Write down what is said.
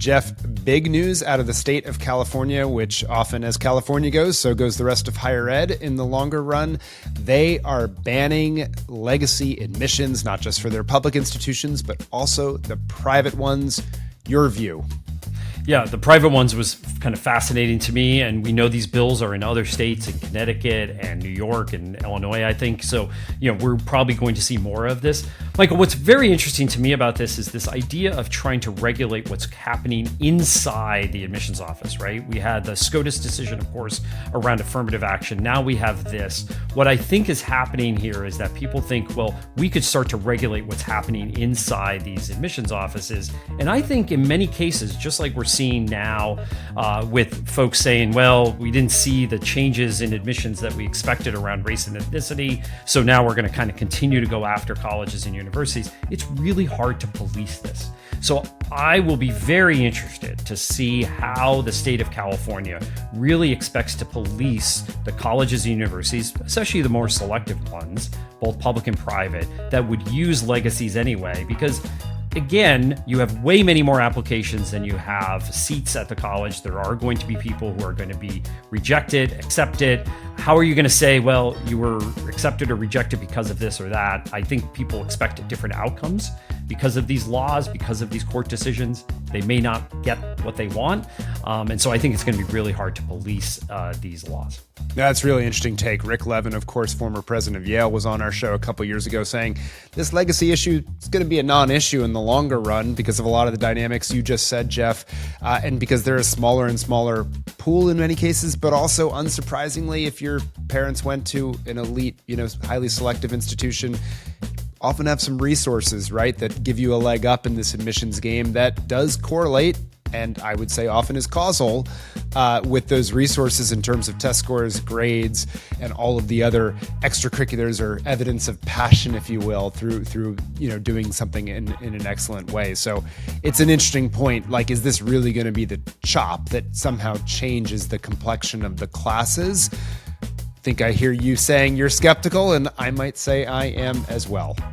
Jeff, big news out of the state of California, which often as California goes, so goes the rest of higher ed in the longer run. They are banning legacy admissions, not just for their public institutions, but also the private ones. Your view? Yeah, the private ones was kind of fascinating to me. And we know these bills are in other states, in Connecticut and New York and Illinois, I think. So, we're probably going to see more of this. Michael, what's very interesting to me about this is this idea of trying to regulate what's happening inside the admissions office, right? We had the SCOTUS decision, of course, around affirmative action. Now we have this. What I think is happening here is that people think, well, we could start to regulate what's happening inside these admissions offices. And I think in many cases, just like we're seeing now with folks saying, well, we didn't see the changes in admissions that we expected around race and ethnicity, so now we're going to kind of continue to go after colleges and universities. It's really hard to police this. So I will be very interested to see how the state of California really expects to police the colleges and universities, especially the more selective ones, both public and private, that would use legacies anyway, because again, you have way many more applications than you have seats at the college. There are going to be people who are going to be rejected, accepted. How are you going to say, well, you were accepted or rejected because of this or that? I think people expect different outcomes because of these laws, because of these court decisions. They may not get what they want. And so I think it's going to be really hard to police these laws. That's a really interesting take. Rick Levin, of course, former president of Yale, was on our show a couple years ago saying this legacy issue is going to be a non-issue in the longer run because of a lot of the dynamics you just said, Jeff, and because they're a smaller and smaller pool in many cases, but also unsurprisingly, if your parents went to an elite, highly selective institution, often have some resources, right, that give you a leg up in this admissions game that does correlate, and I would say often is causal, with those resources in terms of test scores, grades, and all of the other extracurriculars or evidence of passion, if you will, through doing something in an excellent way. So it's an interesting point. Like, is this really going to be the chop that somehow changes the complexion of the classes? I think I hear you saying you're skeptical, and I might say I am as well.